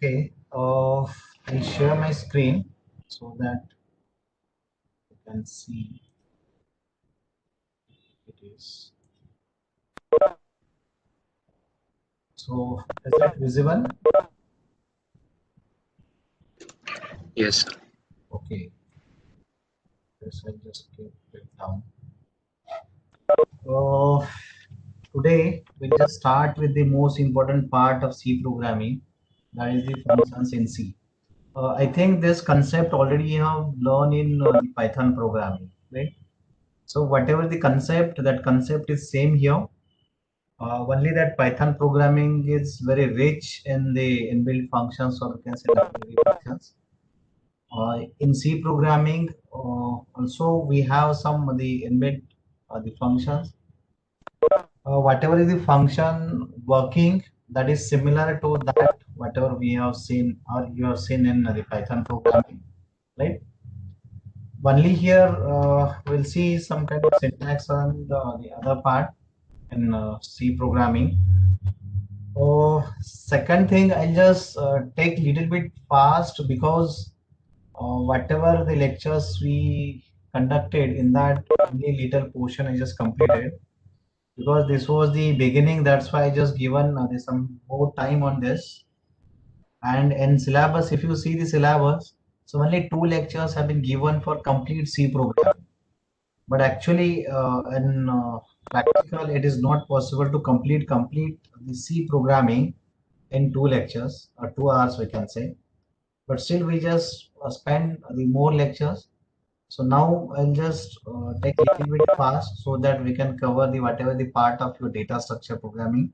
Okay, I'll share my screen so that you can see it is. So, is it visible? Yes. Okay, yes, I'll just keep it down. Uh, Today, we'll just start with the most important part of C programming, that is the functions in C. I think this concept already you have learned in the Python programming, right? So whatever the concept, that concept is same here. Only that Python programming is very rich in the inbuilt functions, or you can say library functions. In C programming, also we have some of the inbuilt the functions. Whatever is the function working, that is similar to that whatever we have seen or you have seen in the Python programming, right? Only here we'll see some kind of syntax on the other part in C programming. Second thing, I'll just take little bit fast because whatever the lectures we conducted in that only little portion I just completed because this was the beginning. That's why I just given there's some more time on this. And in syllabus, if you see the syllabus, so only two lectures have been given for complete C programming. But actually, in practical, it is not possible to complete the C programming in two lectures or 2 hours, we can say. But still, we just spend the more lectures. So now I'll just take a little bit fast so that we can cover the whatever the part of your data structure programming.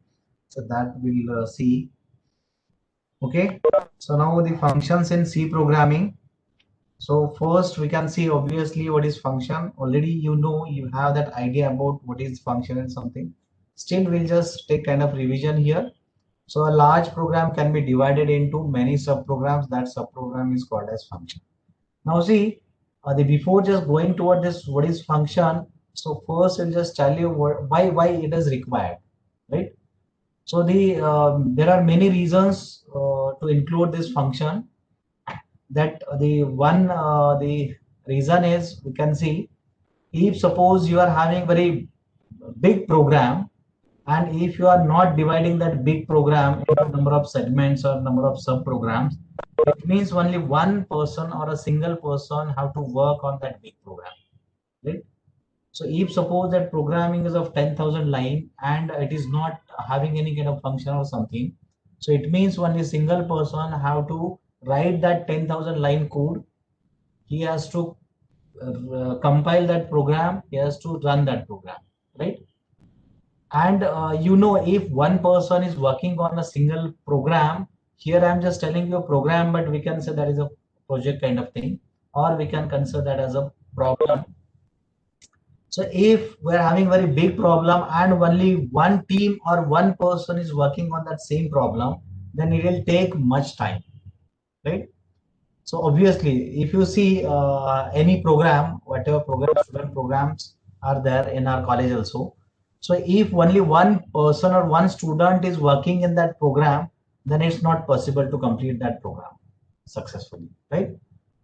So that we'll see. Okay. So now the functions in C programming. So first we can see obviously what is function. Already you know, you have that idea about what is function and something. Still we'll just take kind of revision here. So a large program can be divided into many subprograms. That subprogram is called as function. Now see, before just going toward this what is function, so first we'll just tell you why it is required, right? So there are many reasons to include this function. That the reason is, we can see, if suppose you are having very big program, and if you are not dividing that big program into number of segments or number of sub programs, it means only one person or a single person have to work on that big program, right? So if suppose that programming is of 10,000 line and it is not having any kind of function or something, so it means only single person have to write that 10,000 line code. He has to compile that program. He has to run that program, right? And if one person is working on a single program, here I'm just telling you a program, but we can say that is a project kind of thing, or we can consider that as a problem. So if we're having very big problem and only one team or one person is working on that same problem, then it will take much time, right? So obviously, if you see any program, whatever program, student programs are there in our college also. So if only one person or one student is working in that program, then it's not possible to complete that program successfully, right?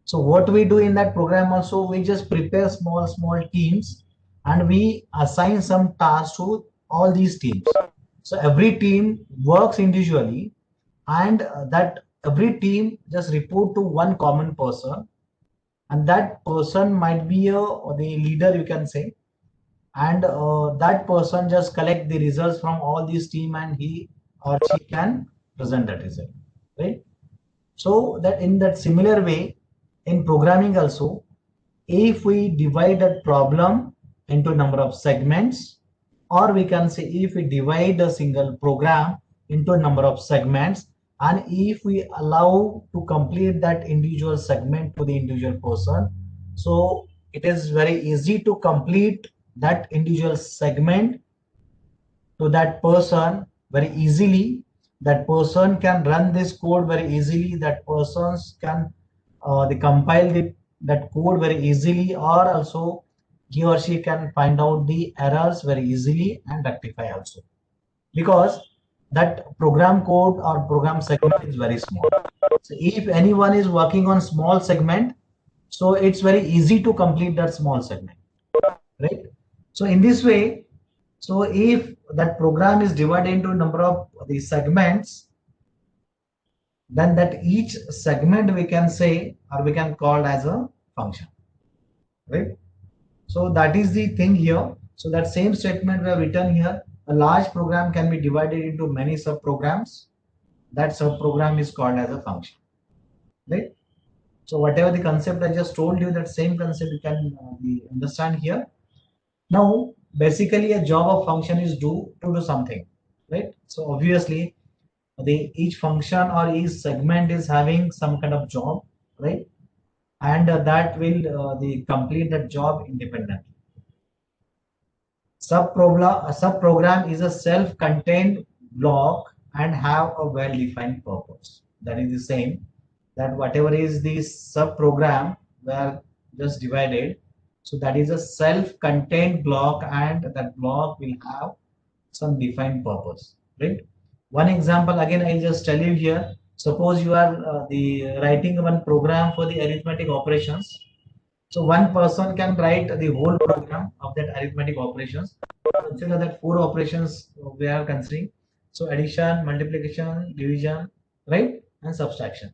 So what we do in that program also, we just prepare small teams and we assign some tasks to all these teams. So every team works individually, and that every team just report to one common person, and that person might be the leader, you can say. And that person just collect the results from all these team, and he or she can present that result, right? So that in that similar way, in programming also, if we divide that problem into number of segments, or we can say if we divide a single program into a number of segments, and if we allow to complete that individual segment to the individual person, so it is very easy to complete that individual segment to that person very easily. That person can run this code very easily. That persons can they compile that code very easily, or also he or she can find out the errors very easily and rectify also, because that program code or program segment is very small. So if anyone is working on small segment, so it's very easy to complete that small segment, right? So in this way, so if that program is divided into a number of the segments, then that each segment we can say or we can call as a function, right? So that is the thing here. So that same statement we have written here, a large program can be divided into many subprograms. That subprogram is called as a function, right? So whatever the concept I just told you, that same concept you can understand here. Now, basically a job of function is to do something, right? So obviously the each function or each segment is having some kind of job, right? And that will the complete that job independently. A subprogram is a self-contained block and have a well-defined purpose. That is the same, that whatever is the subprogram were just divided. So that is a self-contained block and that block will have some defined purpose, right? One example again, I'll just tell you here. Suppose you are the writing one program for the arithmetic operations. So one person can write the whole program of that arithmetic operations. Consider that four operations we are considering. So addition, multiplication, division, right, and subtraction.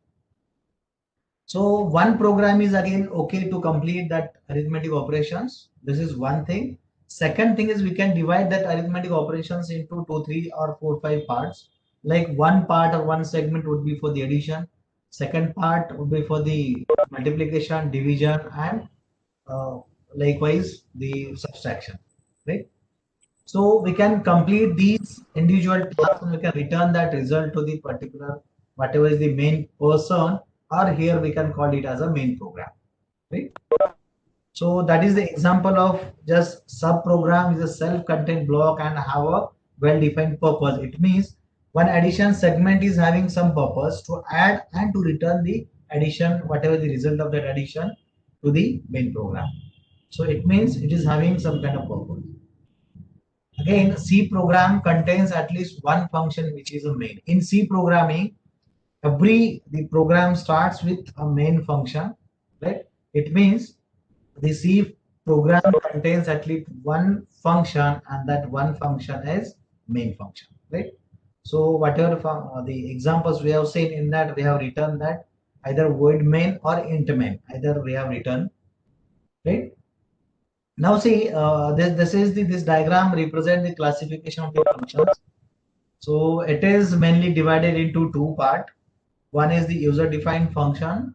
So one program is again okay to complete that arithmetic operations. This is one thing. Second thing is we can divide that arithmetic operations into two, three, or four, five parts. Like one part or one segment would be for the addition. Second part would be for the multiplication, division, and uh, likewise the subtraction, right? So we can complete these individual tasks and we can return that result to the particular whatever is the main person, or here we can call it as a main program, right? So that is the example of just subprogram is a self-contained block and have a well-defined purpose. It means one addition segment is having some purpose to add and to return the addition, whatever the result of that addition, to the main program. So it means it is having some kind of purpose. Again, C program contains at least one function which is a main. In C programming, the program starts with a main function, right? It means the C program contains at least one function and that one function is main function, right? So whatever the examples we have seen in that, we have written that either void main or int main, either we have written, right? Now see, this is this diagram represent the classification of the functions. So it is mainly divided into two parts. One is the user-defined functions,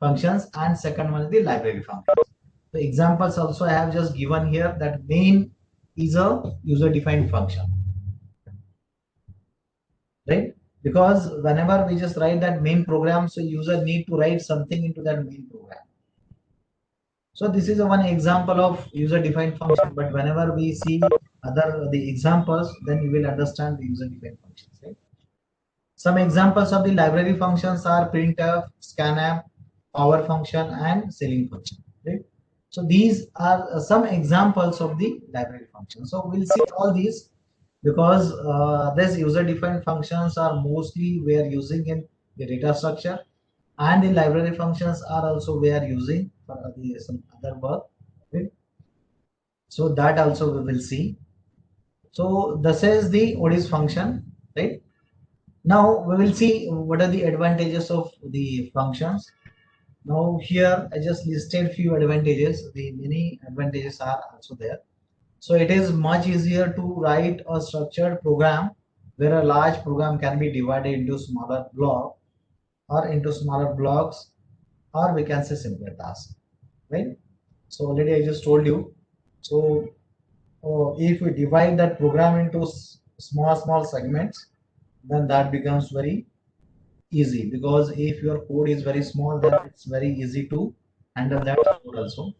and second one is the library functions. The examples also I have just given here, that main is a user-defined function, right? Because whenever we just write that main program, so user need to write something into that main program. So this is a one example of user-defined function, but whenever we see the examples, then you will understand the user-defined functions, right? Some examples of the library functions are printf, scanf, power function, and ceiling function, right? So these are some examples of the library functions. So we'll see all these because these user-defined functions are mostly we are using in the data structure, and the library functions are also we are using for some other work, right? So that also we will see. So this is the ODIS function, right? Now we will see what are the advantages of the functions. Now here I just listed few advantages. The many advantages are also there. So it is much easier to write a structured program where a large program can be divided into smaller block or into smaller blocks, or we can say simpler tasks, right? So already I just told you. So if we divide that program into small segments, then that becomes very easy, because if your code is very small, then it's very easy to handle that code also.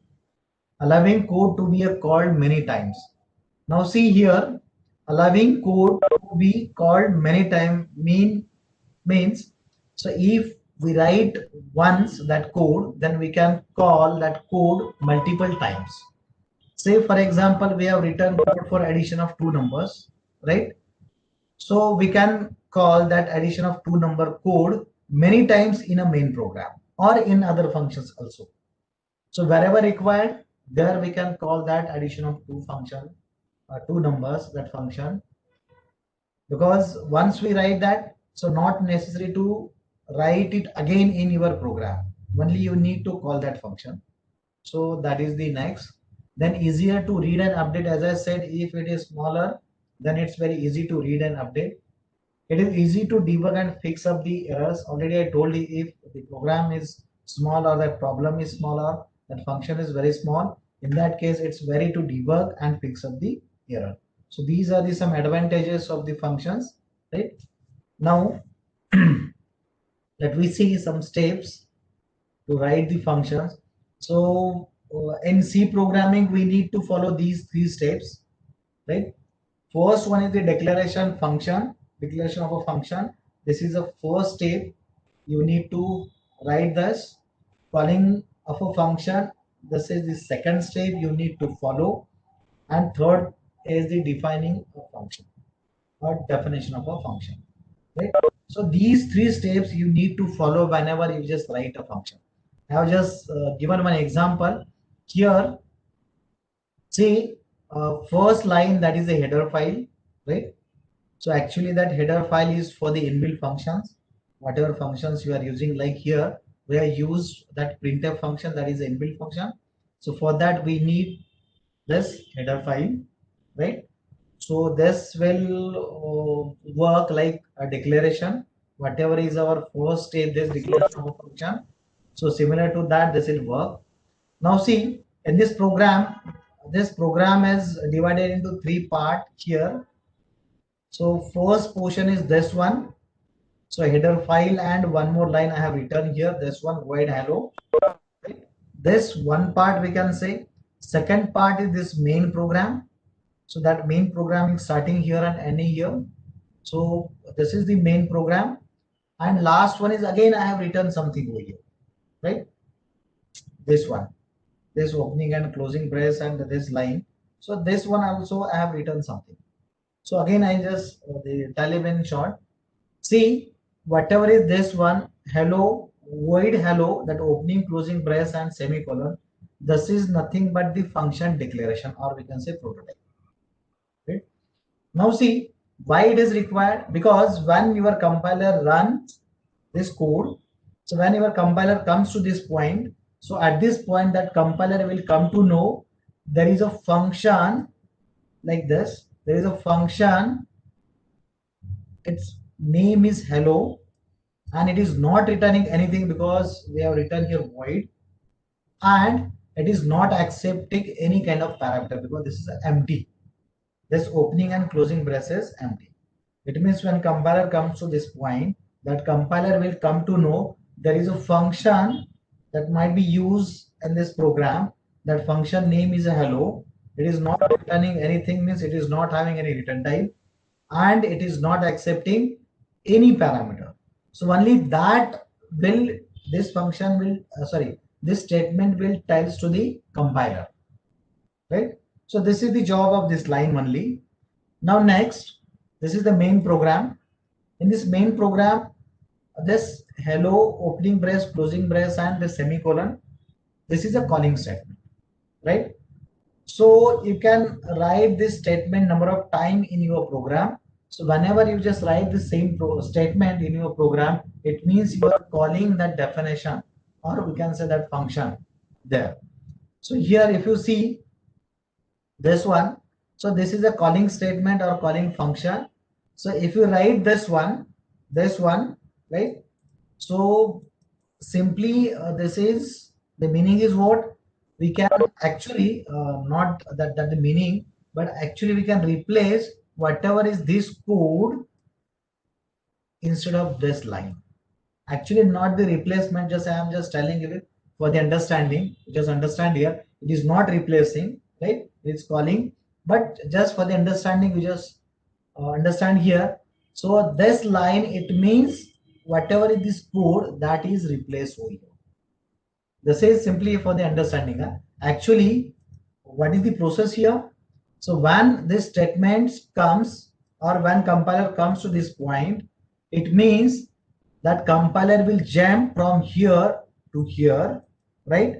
Allowing code to be called many times. Now see here, allowing code to be called many times means, so if we write once that code, then we can call that code multiple times. Say for example, we have written code for addition of two numbers, right? So we can call that addition of two number code many times in a main program or in other functions also. So wherever required, there we can call that addition of two function, two numbers, that function. Because once we write that, so not necessary to write it again in your program. Only you need to call that function. So that is the next. Then easier to read and update. As I said, if it is smaller, then it's very easy to read and update. It is easy to debug and fix up the errors. Already I told you, if the program is small or that problem is smaller, that function is very small. In that case, it's very to debug and fix up the error. So these are the some advantages of the functions, right? Now let we see some steps to write the functions. So in C programming, we need to follow these three steps, right? First one is the declaration function, declaration of a function. This is the first step. You need to write this calling of a function. This is the second step you need to follow. And third is the defining a function or definition of a function, right? So these three steps you need to follow whenever you just write a function. I have just given one example here. See, first line, that is a header file, right? So actually that header file is for the inbuilt functions, whatever functions you are using. Like here we have used that printf function, that is the inbuilt function. So for that we need this header file, right? So this will work like a declaration. Whatever is our first step, this declaration of a function. So similar to that, this will work. Now see, in this program is divided into three parts here. So first portion is this one. So header file and one more line I have written here. This one, void hello. Right? This one part we can say. Second part is this main program. So that main program is starting here and ending here. So this is the main program. And last one is again I have written something over here, right? This one, this opening and closing brace and this line. So this one also I have written something. So again I just tell you in short. See, whatever is this one, hello, void hello, that opening, closing brace and semicolon, this is nothing but the function declaration, or we can say prototype. Right? Now see, why it is required? Because when your compiler runs this code, so when your compiler comes to this point, so at this point that compiler will come to know there is a function like this. There is a function, its name is hello, and it is not returning anything because we have written here void, and it is not accepting any kind of parameter because this is empty. This opening and closing brace is empty. It means when compiler comes to this point, that compiler will come to know there is a function that might be used in this program. That function name is a hello. It is not returning anything, means it is not having any return type, and it is not accepting any parameter. So only that will, this function will this statement will tells to the compiler, right? So this is the job of this line only. Now next, this is the main program. In this main program, this hello, opening brace, closing brace and the semicolon, this is a calling statement, right? So you can write this statement number of time in your program. So whenever you just write the same statement in your program, it means you are calling that definition, or we can say that function there. So here if you see this one, so this is a calling statement or calling function. So if you write this one, right? So simply this is the meaning is what we can actually not that the meaning, but actually we can replace whatever is this code instead of this line. Actually not the replacement, just I am just telling you for the understanding. Just understand here, it is not replacing, right? It's calling, but just for the understanding we just understand here. So this line, it means whatever is this code that is replaced over here. This is simply for the understanding. Actually, what is the process here? So when this statement comes, or when compiler comes to this point, it means that compiler will jump from here to here, right?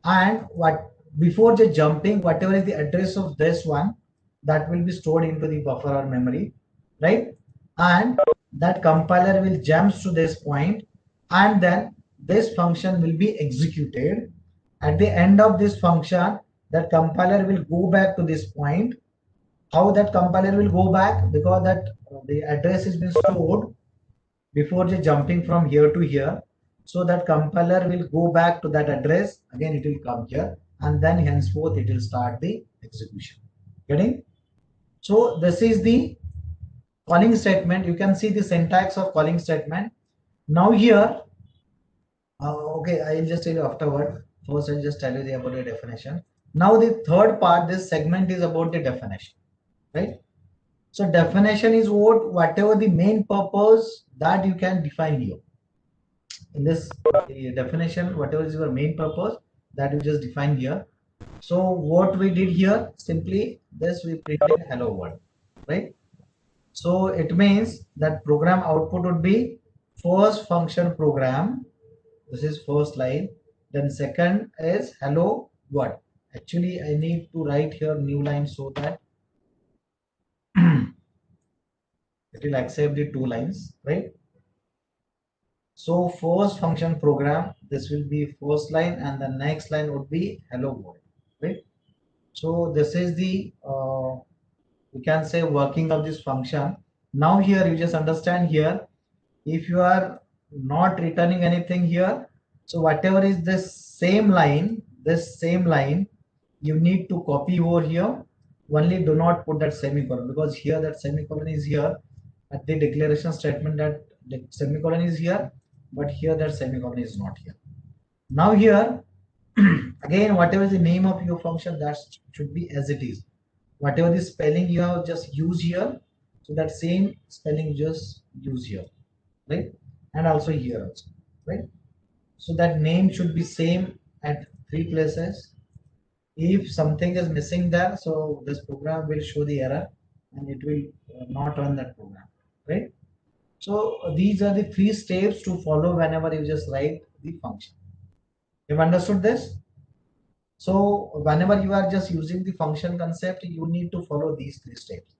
And what before the jumping, whatever is the address of this one, that will be stored into the buffer or memory, right? And that compiler will jump to this point, and then this function will be executed. At the end of this function, that compiler will go back to this point. How that compiler will go back? Because that the address has been stored before the jumping from here to here. So that compiler will go back to that address. Again, it will come here, and then henceforth it will start the execution. Getting? So this is the calling statement. You can see the syntax of calling statement. Now here, okay, I'll just tell you afterward. First, I'll just tell you about the definition. Now the third part, this segment is about the definition, right? So definition is whatever the main purpose that you can define here. In this definition, whatever is your main purpose that you just define here. So what we did here, simply this we printed hello world, right? So it means that program output would be first function program. This is first line. Then second is hello world. Actually, I need to write here new line so that it will accept the two lines, right? So first function program, this will be first line, and the next line would be hello world, right? So this is the you can say working of this function. Now here you just understand here, if you are not returning anything here, so whatever is this same line, you need to copy over here. Only do not put that semicolon, because here that semicolon is here at the declaration statement, that the semicolon is here, but here that semicolon is not here. Now here again, whatever is the name of your function, that should be as it is. Whatever the spelling you have just used here, so that same spelling you just use here, right? And also here also, right? So that name should be same at three places. If something is missing there, so this program will show the error and it will not run that program, right? So these are the three steps to follow whenever you just write the function. You've understood this? So whenever you are just using the function concept, you need to follow these three steps.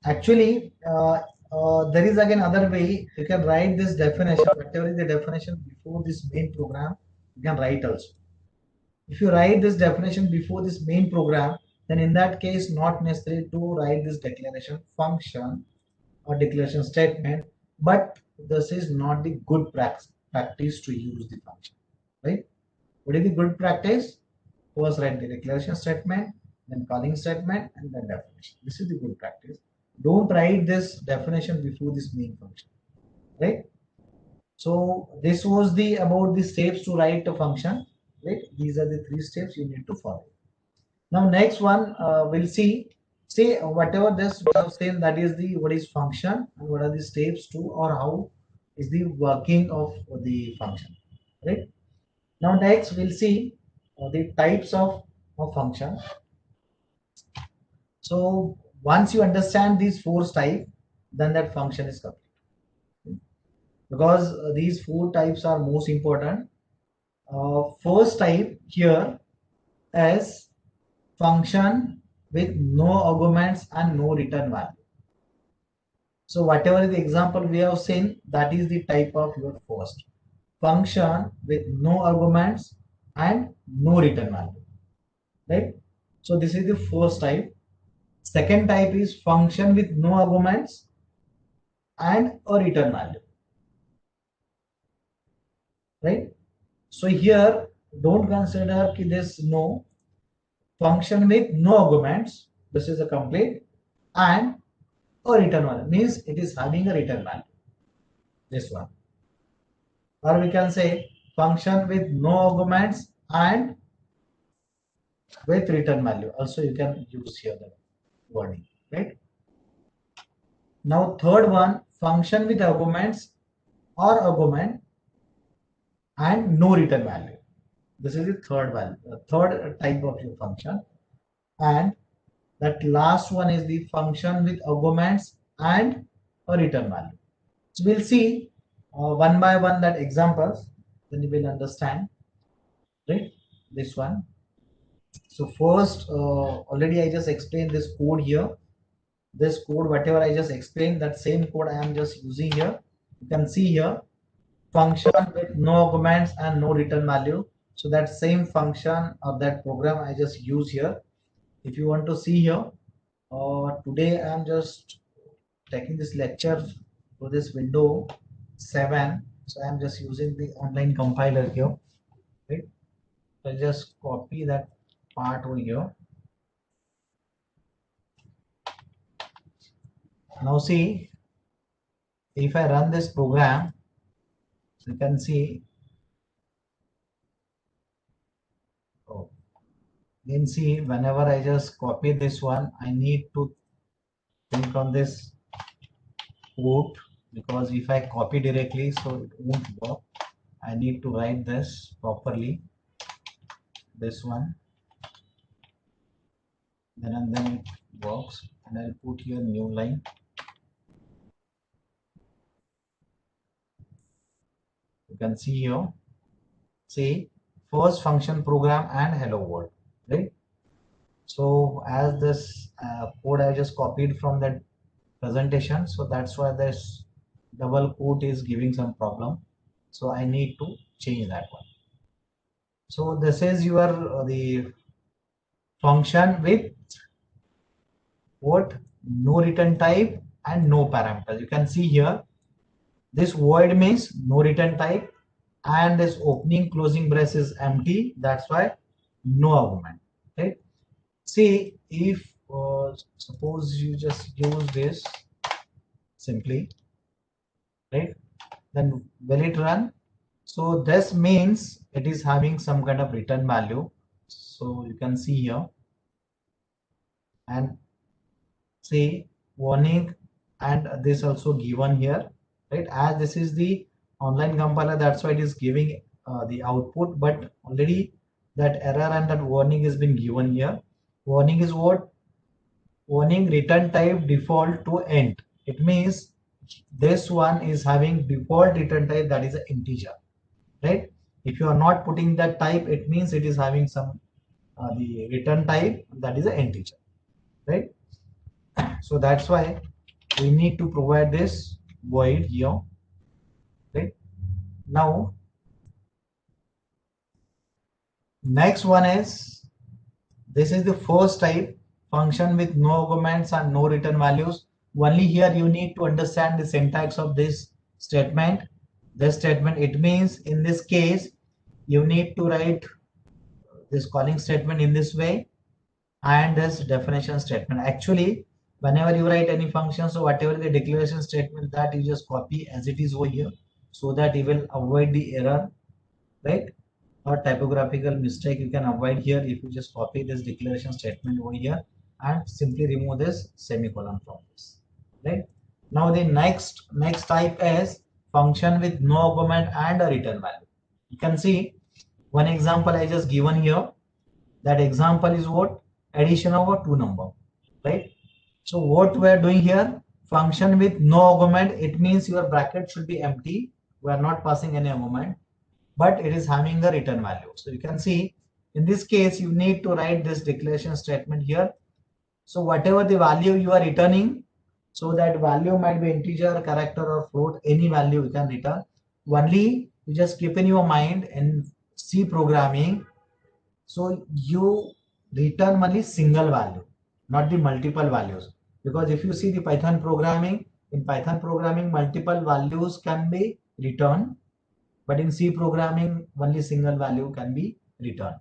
Actually, there is again other way. You can write this definition, whatever is the definition before this main program, you can write also. If you write this definition before this main program, then in that case, not necessary to write this declaration function or declaration statement, but this is not the good practice to use the function, right? What is the good practice? First write the declaration statement, then calling statement, and then definition. This is the good practice. Don't write this definition before this main function, right? So this was the about the steps to write a function, right? These are the three steps you need to follow. Now next one, we'll see whatever this we have seen, that is the what is function and what are the steps to, or how is the working of the function, right? Now next we'll see the types of function. So once you understand these four types, then that function is complete, because these four types are most important. First type here is function with no arguments and no return value. So whatever is the example we have seen, that is the type of your first function with no arguments and no return value, right? So this is the first type. Second type is function with no arguments and a return value, right? So here don't consider this no function with no arguments. This is a complete, and a return value means it is having a return value. This one, or we can say function with no arguments and with return value. Also, you can use here the wording, right? Now third one, function with arguments or argument and no return value. This is the third value, the third type of your function. And that last one is the function with arguments and a return value. So we'll see one by one that examples, then you will understand, right? This one. So first, already I just explained this code here. This code, whatever I just explained, that same code I am just using here. You can see here, function with no arguments and no return value. So that same function or that program I just use here. If you want to see here, today I am just taking this lecture to this window 7. So I am just using the online compiler here, right? So I'll just copy that part over here. Now see, if I run this program, you can see, oh, then see, whenever I just copy this one, I need to think on this quote, because if I copy directly, so it won't work. I need to write this properly, this one, then and then it works. And I'll put here new line. You can see here, say first function program and hello world, right? So as this code I just copied from that presentation, so that's why this double quote is giving some problem. So I need to change that one. So this is your the function with what, no return type and no parameters. You can see here, this void means no return type, and this opening closing brace is empty. That's why no argument. Right? See, if suppose you just use this simply, right? Then will it run? So this means it is having some kind of return value. So you can see here, and say warning, and this also given here, right? As this is the online compiler, that's why it is giving the output, but already that error and that warning has been given here. Warning is what? Warning return type default to int. It means this one is having default return type, that is an integer, right? If you are not putting that type, it means it is having some the return type, that is an integer, right? So that's why we need to provide this void here, right? Now next one is, this is the first type, function with no arguments and no return values. Only here you need to understand the syntax of this statement. This statement, it means in this case you need to write this calling statement in this way, and this definition statement. Actually, whenever you write any function, so whatever the declaration statement, that you just copy as it is over here, so that you will avoid the error, right? Or typographical mistake you can avoid here if you just copy this declaration statement over here and simply remove this semicolon from this, right? Now the next type is function with no argument and a return value. You can see one example I just given here. That example is what? Addition of a two number, right? So what we are doing here, function with no argument, it means your bracket should be empty. We are not passing any argument, but it is having a return value. So you can see in this case you need to write this declaration statement here. So whatever the value you are returning, so that value might be integer, character, or float, any value you can return. Only you just keep in your mind in C programming, so you return only single value, not the multiple values. Because if you see the Python programming, in Python programming multiple values can be returned, but in C programming only single value can be returned.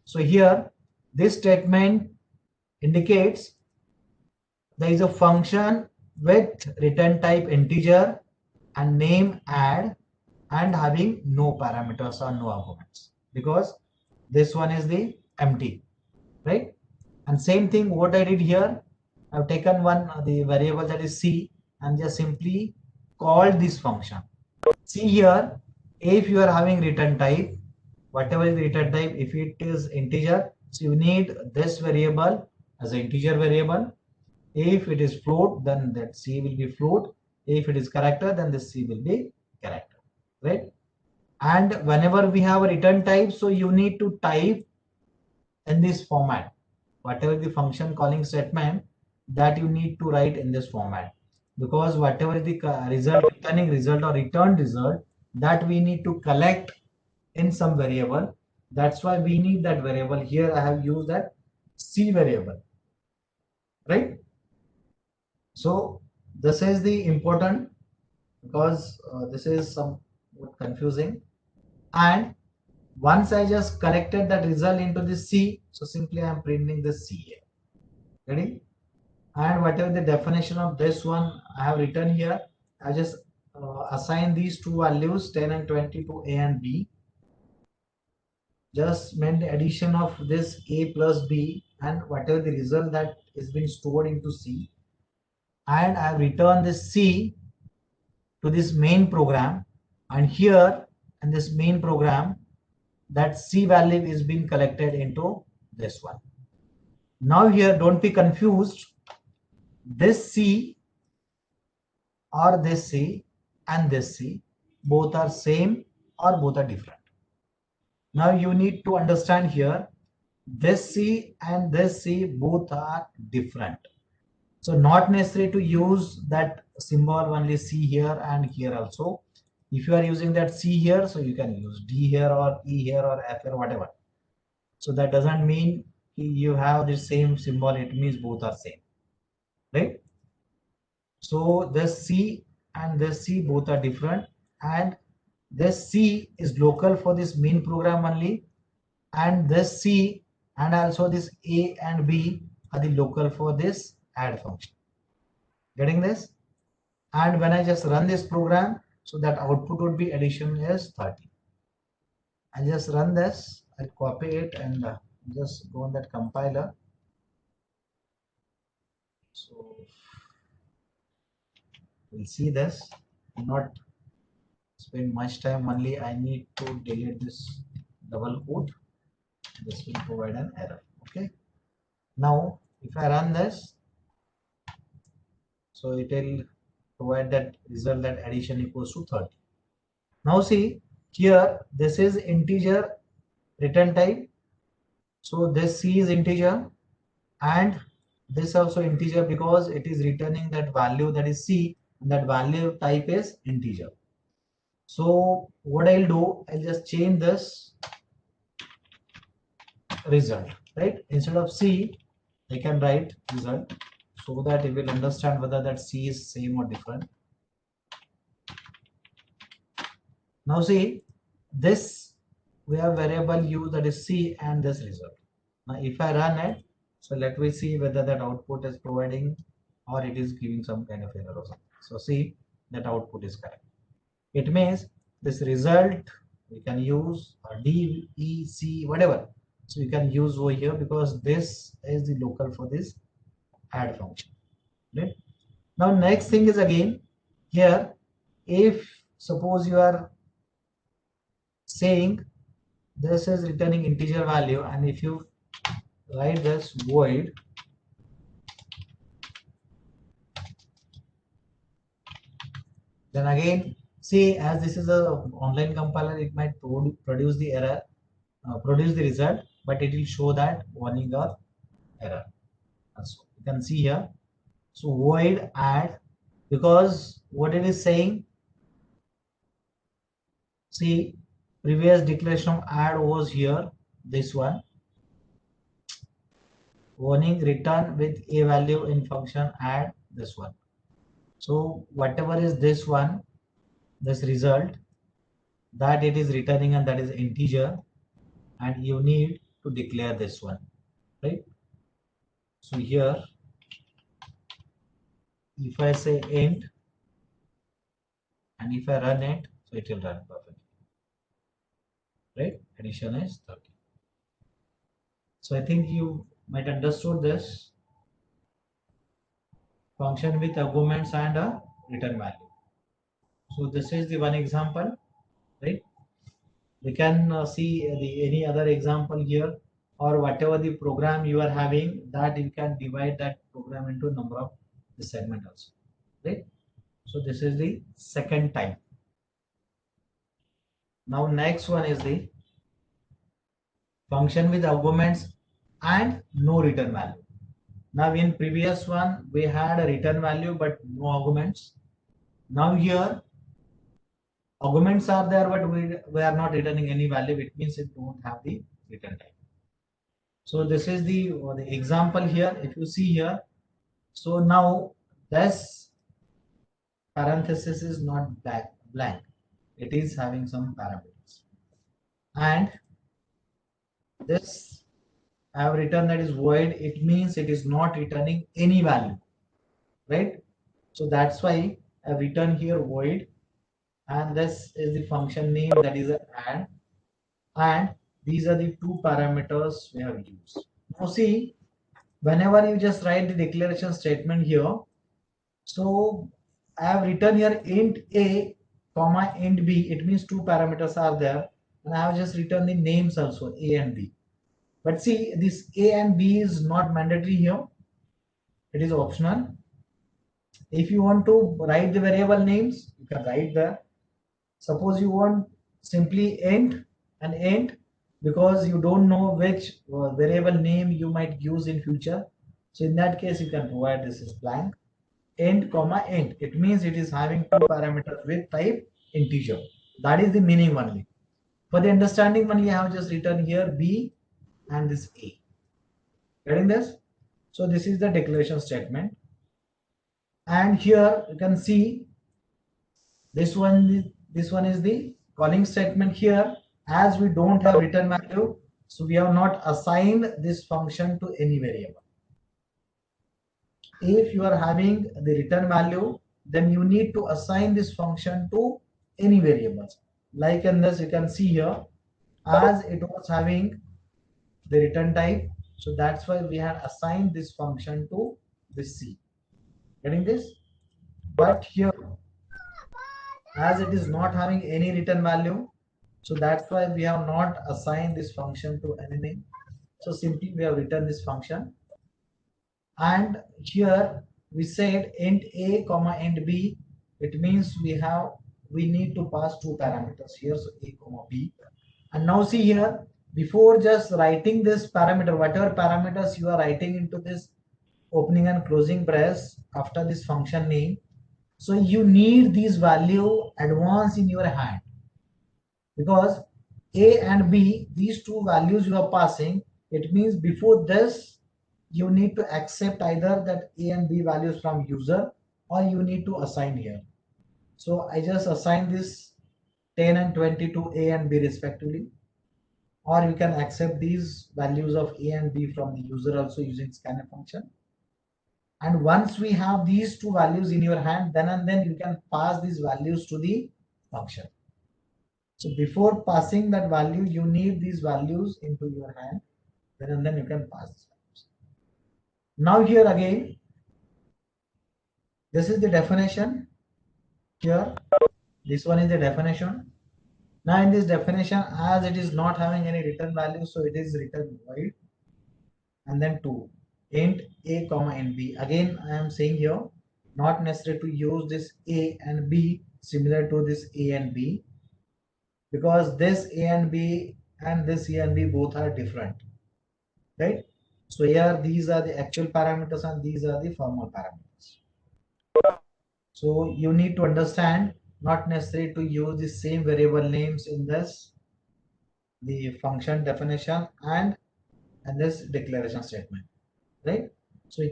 So here this statement indicates there is a function with return type integer and name add, and having no parameters or no arguments, because this one is the empty, right? And same thing what I did here, I've taken one the variable that is C and just simply called this function. See here, if you are having return type, whatever is the return type, if it is integer, so you need this variable as an integer variable. If it is float, then that C will be float. If it is character, then this C will be character. right? And whenever we have a return type, so you need to type in this format, whatever the function calling statement, that you need to write in this format, because whatever is the result, returning result or returned result, that we need to collect in some variable. That's why we need that variable. Here I have used that C variable, right? So this is the important, because this is somewhat confusing. And once I just corrected that result into the C, so simply I am printing the C here. Ready? And whatever the definition of this one I have written here, I just assign these two values 10 and 20 to A and B. Just meant the addition of this A plus B and whatever the result that is being stored into C. And I return this C to this main program, and here in this main program, that C value is being collected into this one. Now here, don't be confused. This C or this C and this C, both are same or both are different. Now you need to understand here, this C and this C both are different. So not necessary to use that symbol only C here and here also. If you are using that C here, so you can use D here or E here or F here, whatever. So that doesn't mean you have the same symbol, it means both are same, right? So this C and this C both are different, and this C is local for this main program only, and this C and also this A and B are the local for this add function. Getting this? And when I just run this program, so that output would be addition is 30. I just run this, I copy it and just go on that compiler. So we'll see this. Not spend much time, only I need to delete this double quote. This will provide an error. Okay. Now if I run this, so it will provide that result that addition equals to 30. Now see here, this is integer return type. So this C is integer and this also integer, because it is returning that value that is C, and that value type is integer. So what I'll do, I'll just change this result, right? Instead of C, I can write result, so that you will understand whether that C is same or different. Now see, this we have variable U that is C and this result. Now if I run it, so let me see whether that output is providing or it is giving some kind of error or something. So see, that output is correct. It means this result we can use D, E, C, whatever. So you can use over here, because this is the local for this add function. Right? Now next thing is again here, if suppose you are saying this is returning integer value, and if you write this void then again see, as this is a online compiler, it might produce the error, produce the result, but it will show that warning or error. So you can see here, so void add, because what it is saying, see, previous declaration of add was here, this one, warning return with a value in function add, this one. So whatever is this one, this result that it is returning, and that is integer, and you need to declare this one, right? So here if I say int and if I run it, so it will run perfectly, right? Addition is 30. So I think you might understood this function with arguments and a return value. So this is the one example, right? We can see any other example here, or whatever the program you are having, that you can divide that program into number of the segment also, right? So this is the second type. Now next one is the function with arguments and no return value. Now in previous one we had a return value but no arguments. Now here arguments are there but we are not returning any value. It means it don't have the return type. So this is the example here. If you see here, so now this parenthesis is not blank. It is having some parameters. And this I have written that is void. It means it is not returning any value, right? So that's why I have written here void, and this is the function name, that is a add, and these are the two parameters we have used. Now see, whenever you just write the declaration statement here, so I have written here int a comma int b. It means two parameters are there, and I have just written the names also, a and b. But see, this a and b is not mandatory here. It is optional. If you want to write the variable names, you can write there. Suppose you want simply int and int, because you don't know which variable name you might use in future. So in that case, you can provide this is blank int comma int. It means it is having two parameters with type integer. That is the meaning only. For the understanding one, you have just written here b and this a. Getting this? So this is the declaration statement. And here you can see this one is the calling statement here. As we don't have return value, so we have not assigned this function to any variable. If you are having the return value, then you need to assign this function to any variables. Like in this, you can see here, as it was having the return type, so that's why we had assigned this function to this C. Getting this? But here, as it is not having any return value, so that's why we have not assigned this function to anything. So simply we have written this function, and here we said int a comma int b. It means we need to pass two parameters here, so a comma b. And now see here, before just writing this parameter, whatever parameters you are writing into this opening and closing brace after this function name, so you need these value advance in your hand, because a and b, these two values you are passing. It means before this you need to accept either that a and b values from user, or you need to assign here. So I just assign this 10 and 20 to a and b respectively, or you can accept these values of a and b from the user also using scanf function. And once we have these two values in your hand, then and then you can pass these values to the function. So before passing that value, you need these values into your hand, then and then you can pass these values. Now here again, this is the definition. Here, this one is the definition. Now in this definition, as it is not having any return value, so it is written void, and then two int a comma int b. Again, I am saying here, not necessary to use this a and b similar to this a and b, because this a and b and this a and b both are different, right? So here these are the actual parameters and these are the formal parameters. So you need to understand, not necessary to use the same variable names in this the function definition and this declaration statement, right? So you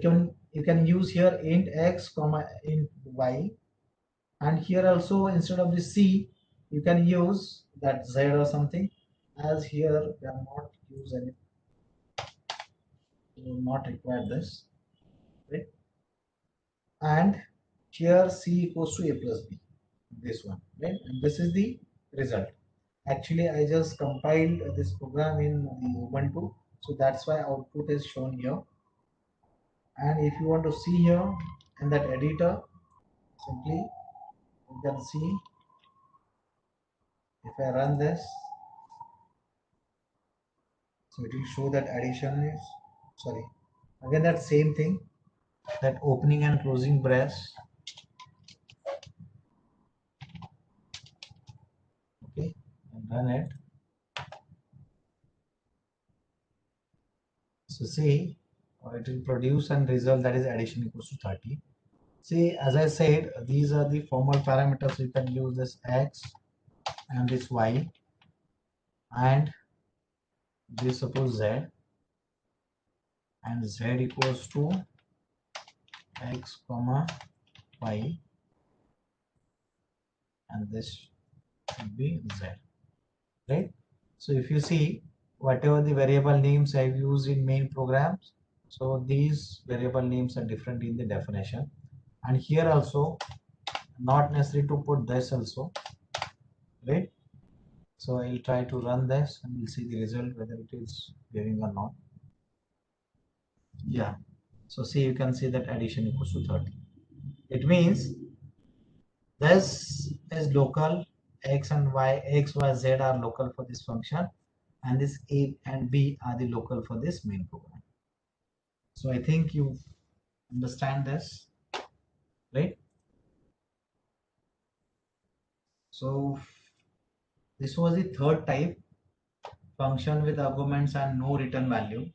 can use here int x comma int y, and here also instead of the c you can use that z or something, as here we are not use any, we will not require this, right? And here c equals to a plus b, this one, right? And this is the result. Actually I just compiled this program in the Ubuntu, so that's why output is shown here. And if you want to see here in that editor, simply you can see, if I run this, so it will show that addition is, sorry, again that same thing, that opening and closing brace. Okay, and run it. So see, it will produce and result that is addition equals to 30. See, as I said, these are the formal parameters. You can use this x and this y and this suppose z, and z equals to x comma y, and this should be z, right? So if you see whatever the variable names I've used in main programs, so these variable names are different in the definition, and here also not necessary to put this also, right? So I'll try to run this and we'll see the result whether it is giving or not. Yeah, so see, you can see that addition equals to 30. It means this is local, x and y, x, y, z are local for this function, and this a and b are the local for this main program. So I think you understand this, right? So this was the third type, function with arguments and no return value.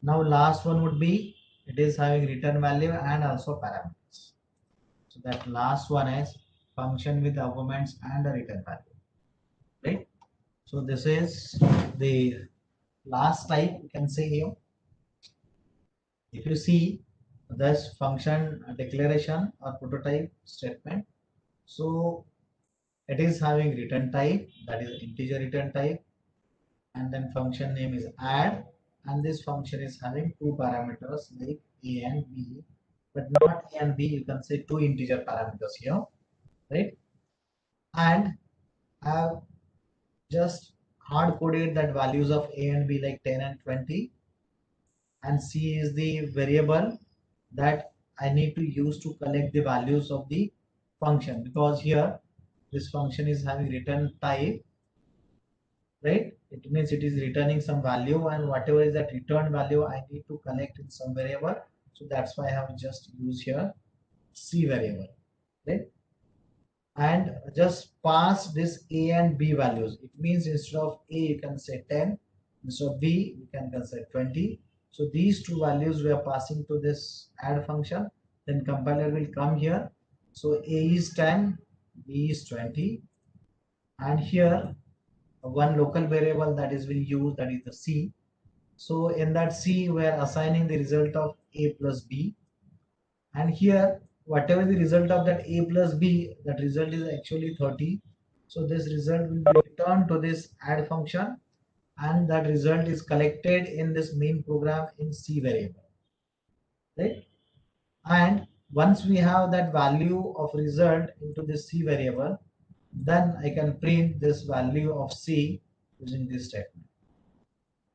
Now last one would be it is having return value and also parameters. So that last one is function with arguments and a return value, right? So this is the last type, you can say here. If you see this function declaration or prototype statement, so it is having return type, that is integer return type, and then function name is add, and this function is having two parameters like a and b, but not a and b, you can say two integer parameters here, right? And I have just hard coded that values of a and b like 10 and 20, and c is the variable that I need to use to collect the values of the function, because here this function is having return type, right? It means it is returning some value, and whatever is that return value I need to collect in some variable. So that's why I have just used here c variable, right? And just pass this a and b values. It means instead of a you can say 10, instead of b you can consider 20. So these two values we are passing to this add function, then compiler will come here. So a is 10, b is 20, and here one local variable that is being used, that is the c. So in that c we are assigning the result of a plus b, and here whatever the result of that a plus b, that result is actually 30. So this result will be returned to this add function, and that result is collected in this main program in c variable, right? And once we have that value of result into this c variable, then I can print this value of c using this statement.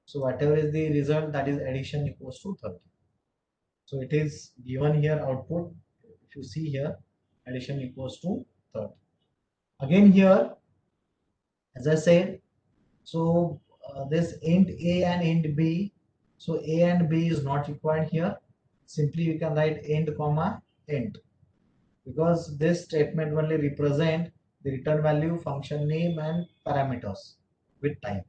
So whatever is the result, that is addition equals to 30. So it is given here output. If you see here, addition equals to 30. Again here, as I said, so this int a and int b. So a and b is not required here. Simply you can write int comma int, because this statement only represent the return value, function name, and parameters with type,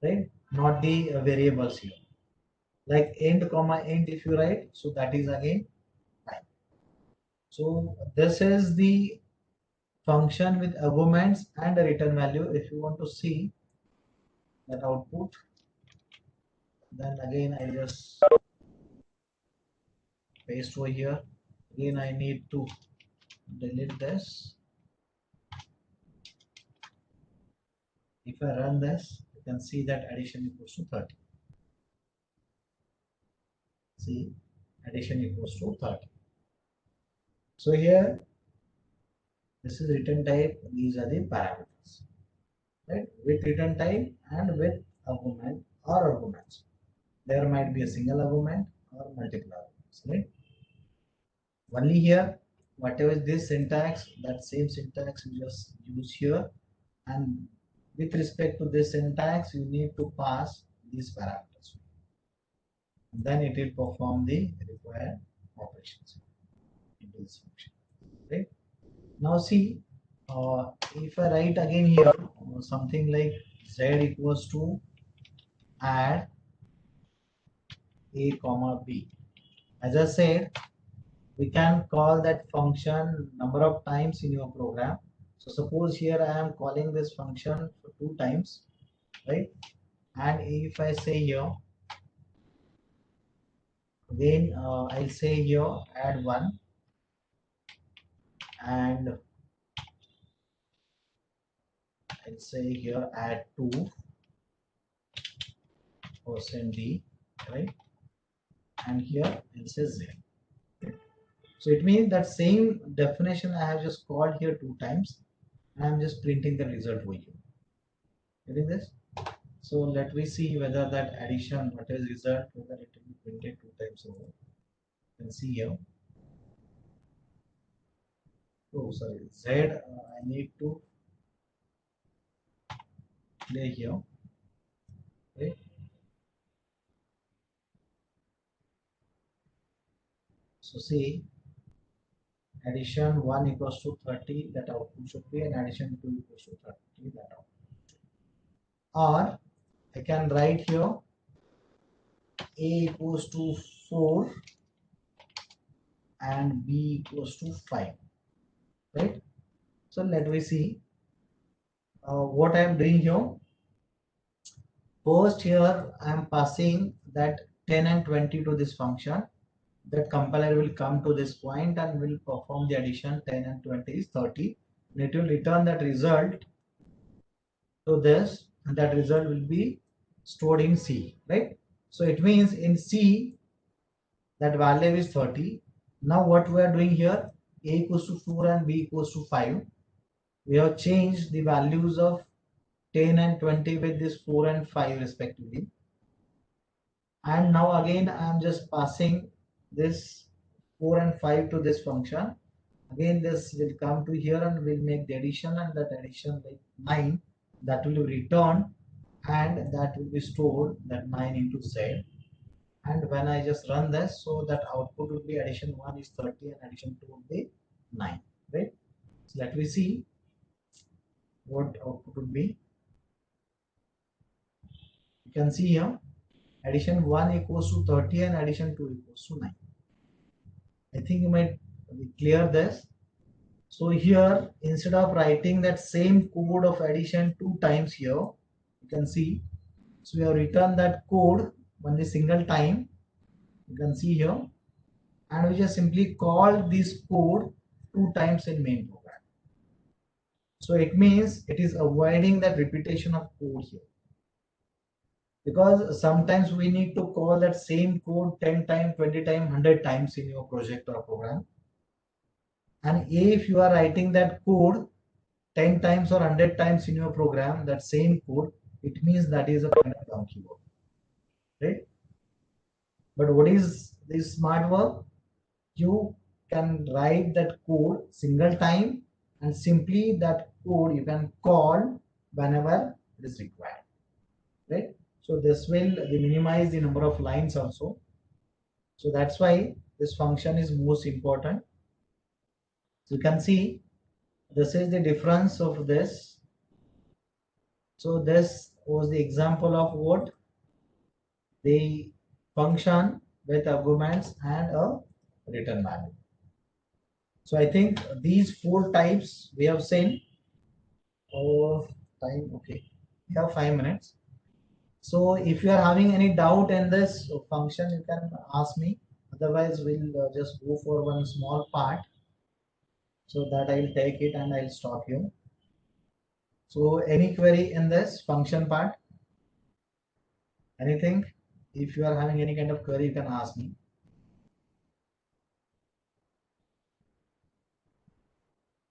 right? Not the variables here. Like int comma int, if you write, so that is again type. So this is the function with arguments and a return value. If you want to see that output, then again I just paste over here. Again I need to delete this. If I run this, you can see that addition equals to 30. See, addition equals to 30. So here, this is return type, these are the parameters, right? With return type and with argument or arguments. There might be a single argument or multiple arguments, right? Only here, whatever is this syntax, that same syntax you just use here, and with respect to this syntax, you need to pass these parameters. Then it will perform the required operations into this function. Right? Now see, If I write again here something like z equals to add a comma b, as I said, we can call that function number of times in your program. So suppose here I am calling this function for 2 times, right? And if I say here again, I'll say here add 1 and I'll say here add 2% d, right? And here I'll say z. So it means that same definition I have just called here 2 times. I'm just printing the result for you. Getting this? So let me see whether that addition, what is result, whether it will be printed 2 times over. You can see here. Oh, sorry, Z. I need to play here. Okay. So see, addition 1 equals to 30. That output should be, and addition 2 equals to 30. That output. Or I can write here A equals to 4 and B equals to 5. Right? So let me see what I am doing here. First here I am passing that 10 and 20 to this function. That compiler will come to this point and will perform the addition. 10 and 20 is 30. And it will return that result to this, and that result will be stored in C, right? So it means in C that value is 30. Now what we are doing here, A equals to 4 and B equals to 5. We have changed the values of 10 and 20 with this 4 and 5 respectively. And now again I am just passing this 4 and 5 to this function. Again this will come to here and we'll make the addition, and that addition like 9, that will be returned, and that will be stored, that 9 into Z. And when I just run this, so that output will be addition 1 is 30 and addition 2 will be 9, right? So let me see what output would be. You can see here addition 1 equals to 30 and addition 2 equals to 9. I think you might clear this. So here, instead of writing that same code of addition 2 times here, you can see, so we have written that code only single time. You can see here, and we just simply call this code 2 times in main program. So it means it is avoiding that repetition of code here. Because sometimes we need to call that same code 10 times, 20 times, 100 times in your project or program. And if you are writing that code 10 times or 100 times in your program, that same code, it means that is a kind of donkey work, right? But what is this smart work? You can write that code single time, and simply that code you can call whenever it is required, right? So this will minimize the number of lines also. So that's why this function is most important. So you can see this is the difference of this. So this was the example of what the function with arguments and a return value. So I think these 4 types we have seen. Oh, time, okay. We have 5 minutes. So if you are having any doubt in this function, you can ask me. Otherwise, we'll just go for one small part, so that I'll take it and I'll stop you. So any query in this function part? Anything? If you are having any kind of query, you can ask me.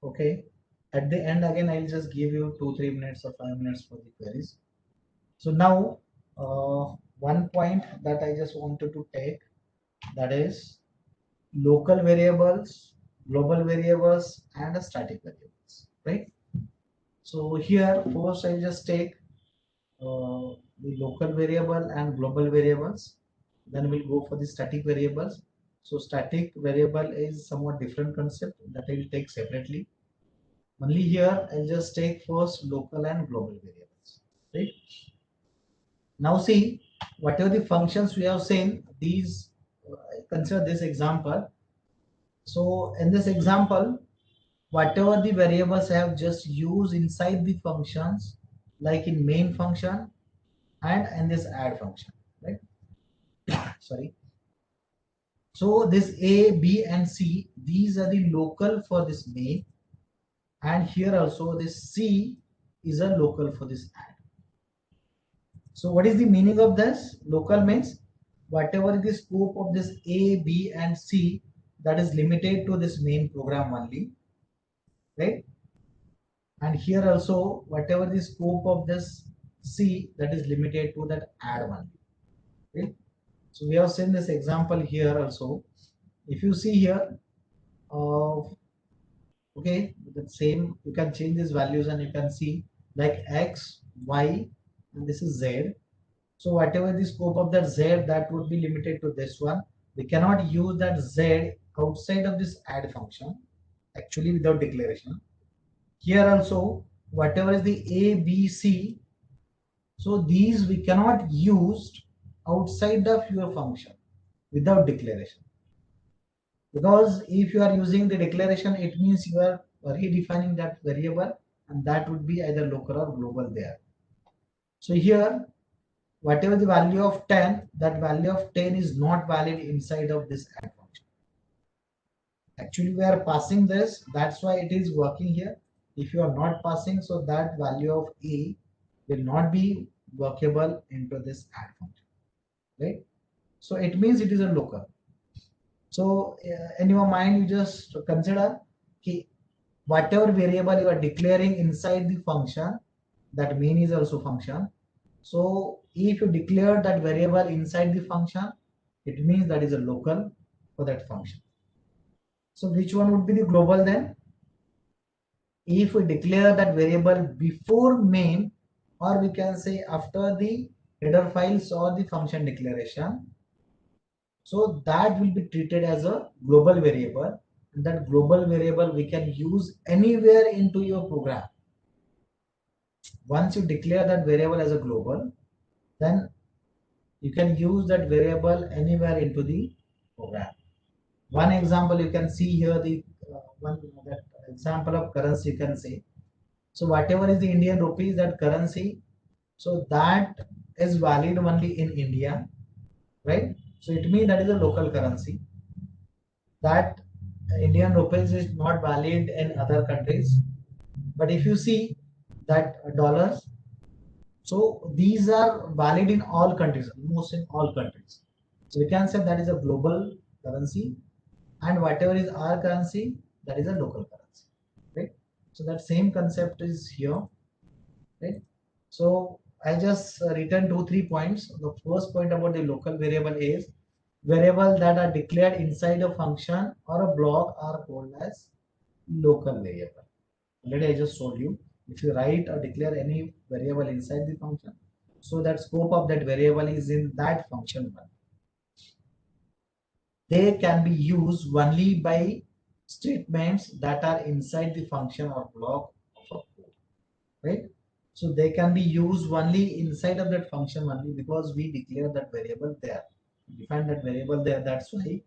Okay. At the end, again, I'll just give you 2-3 minutes or 5 minutes for the queries. So now, one point that I just wanted to take, that is local variables, global variables, and static variables, right? So here, first I'll just take the local variable and global variables. Then we'll go for the static variables. So static variable is somewhat different concept that I will take separately. Only here I'll just take first local and global variables, right? Now see, whatever the functions we have seen, these consider this example. So in this example, whatever the variables I have just used inside the functions, like in main function and in this add function, right? Sorry. So this A, B, and C, these are the local for this main, and here also this C is a local for this add. So what is the meaning of this? Local means whatever is the scope of this A, B, and C, that is limited to this main program only, right? And here also whatever the scope of this C, that is limited to that add only, right? So we have seen this example here also. If you see here, uh, okay, the same, you can change these values and you can see like X, Y, and this is Z. So whatever the scope of that Z, that would be limited to this one. We cannot use that Z outside of this add function, actually without declaration. Here also, whatever is the A, B, C, so these we cannot use outside of your function without declaration. Because if you are using the declaration, it means you are redefining that variable, and that would be either local or global there. So here, whatever the value of 10, that value of 10 is not valid inside of this add function. Actually, we are passing this, that's why it is working here. If you are not passing, so that value of A will not be workable into this add function, right? So it means it is a local. So in your mind, you just consider ki whatever variable you are declaring inside the function, that main is also function. So if you declare that variable inside the function, it means that is a local for that function. So which one would be the global then? If we declare that variable before main, or we can say after the header files or the function declaration, so that will be treated as a global variable. And that global variable we can use anywhere into your program. Once you declare that variable as a global, then you can use that variable anywhere into the program. One example you can see here, the one that example of currency you can say. So whatever is the Indian rupees, that currency, so that is valid only in India, right? So it means that is a local currency. That Indian rupees is not valid in other countries. But if you see that dollars, so these are valid in all countries, almost in all countries. So we can say that is a global currency, and whatever is our currency, that is a local currency, right? So that same concept is here, right? So I just written 2 3 points. The first point about the local variable is variable that are declared inside a function or a block are called as local variable. Already I just told you, if you write or declare any variable inside the function, so that scope of that variable is in that function one. They can be used only by statements that are inside the function or block of a code, right? So they can be used only inside of that function only because we declare that variable there, define that variable there. That's why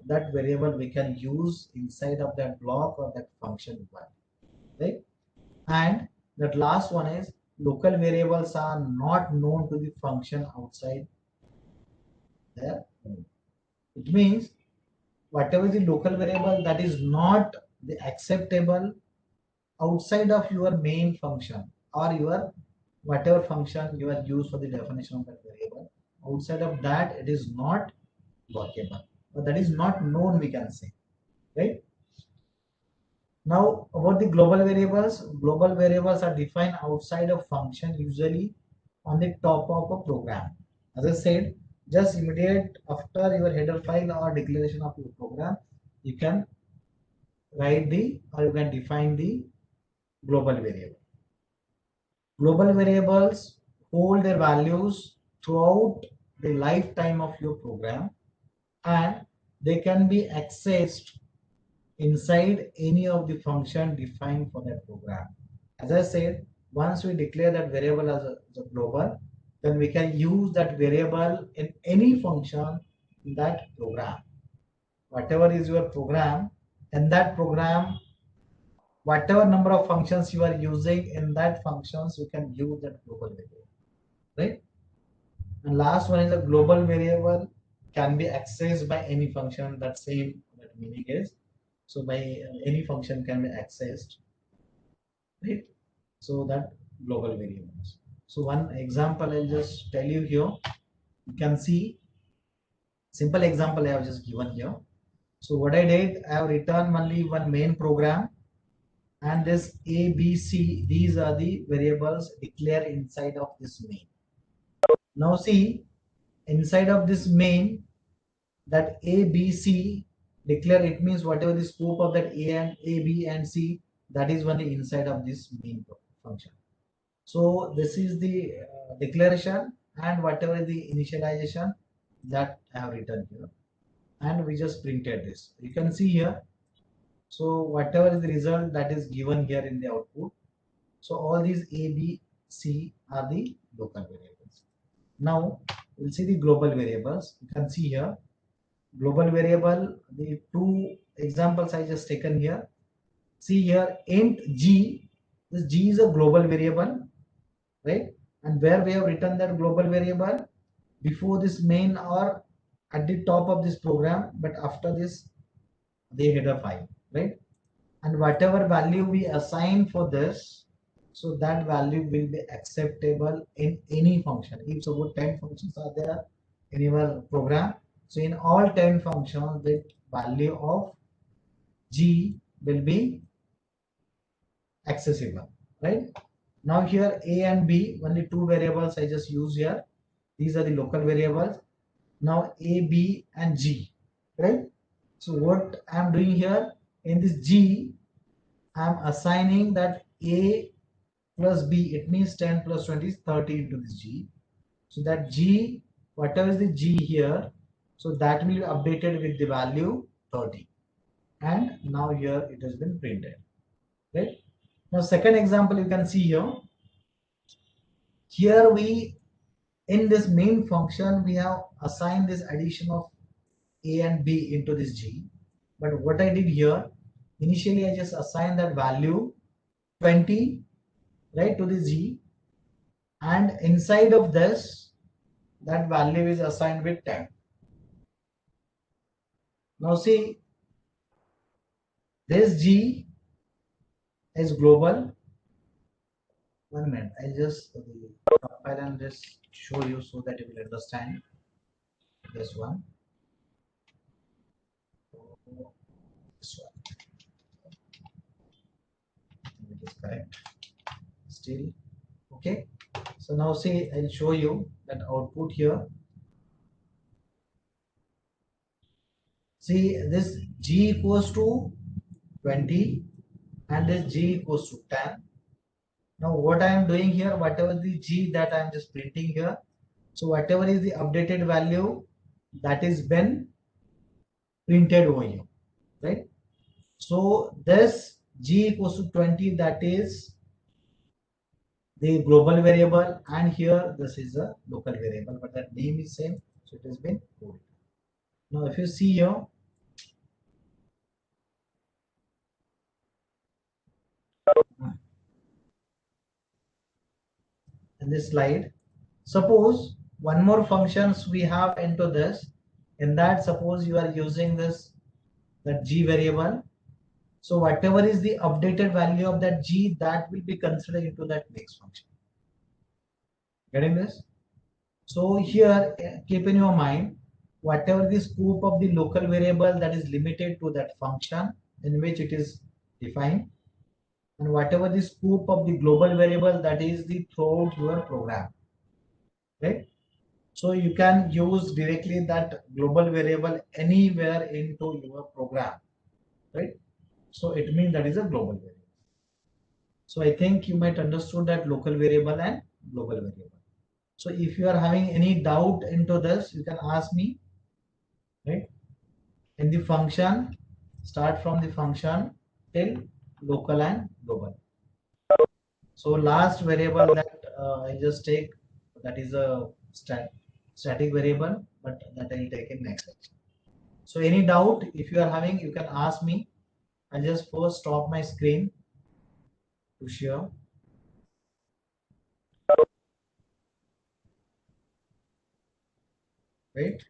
that variable we can use inside of that block or that function one, right? And that last one is local variables are not known to the function outside there. It means whatever the local variable that is not the acceptable outside of your main function or your whatever function you are used for the definition of that variable, outside of that it is not workable, but that is not known, we can say, right? Now about the global variables are defined outside of function, usually on the top of a program. As I said, just immediate after your header file or declaration of your program, you can write the or you can define the global variable. Global variables hold their values throughout the lifetime of your program, and they can be accessed inside any of the function defined for that program. As I said, once we declare that variable as a global, then we can use that variable in any function in that program. Whatever is your program, in that program, whatever number of functions you are using in that functions, you can use that global variable, right? And last one is a global variable can be accessed by any function. That same that meaning is, so by any function can be accessed, right? So that global variables. So one example I'll just tell you here. You can see simple example I have just given here. So what I did, I have written only one main program, and this A, B, C, these are the variables declared inside of this main. Now see, inside of this main, that A, B, C declare, it means whatever the scope of that A, B, and C, that is only inside of this main function. So this is the declaration, and whatever the initialization that I have written here, and we just printed this. You can see here. So whatever is the result that is given here in the output. So all these A, B, C are the local variables. Now we'll see the global variables. You can see here global variable, the two examples I just taken here. See here int g, this g is a global variable, right? And where we have written that global variable before this main or at the top of this program, but after this the header file, right? And whatever value we assign for this, so that value will be acceptable in any function. If suppose 10 functions are there in your program, so in all 10 functions the value of g will be accessible, right? Now here a and b, only two variables I just use here. These are the local variables. Now a, b, and g, right? So what I'm doing here in this g, I'm assigning that a plus b, it means 10 plus 20 is 30 into this g. So that g, whatever is the g here, so that will be updated with the value 30. And now here it has been printed, right? Now second example you can see here. Here we, in this main function, we have assigned this addition of a and b into this g. But what I did here, initially I just assigned that value 20, right, to this g, and inside of this that value is assigned with 10. Now see, this g is global. One minute, I just compile and just show you so that you will understand this one. This one, it is correct still. Okay, so now see, I'll show you that output here. See, this g equals to 20 and this g equals to 10. Now what I am doing here, whatever the g that I am just printing here, so whatever is the updated value, that is been printed over here, right? So this g equals to 20, that is the global variable, and here this is a local variable, but that name is same, so it has been coded. Now if you see here, in this slide, suppose one more functions we have into this. In that, suppose you are using this, that g variable, so whatever is the updated value of that g, that will be considered into that next function. Getting this? So here keep in your mind, whatever the scope of the local variable, that is limited to that function in which it is defined, and whatever the scope of the global variable, that is the throughout your program, right? So you can use directly that global variable anywhere into your program, right? So it means that is a global variable. So I think you might understood that local variable and global variable. So if you are having any doubt into this, you can ask me, right? In the function, start from the function till local and global. So last variable that I just take, that is a static variable, but that I'll take in next section. So any doubt if you are having, you can ask me. I'll just first stop my screen to share. Wait.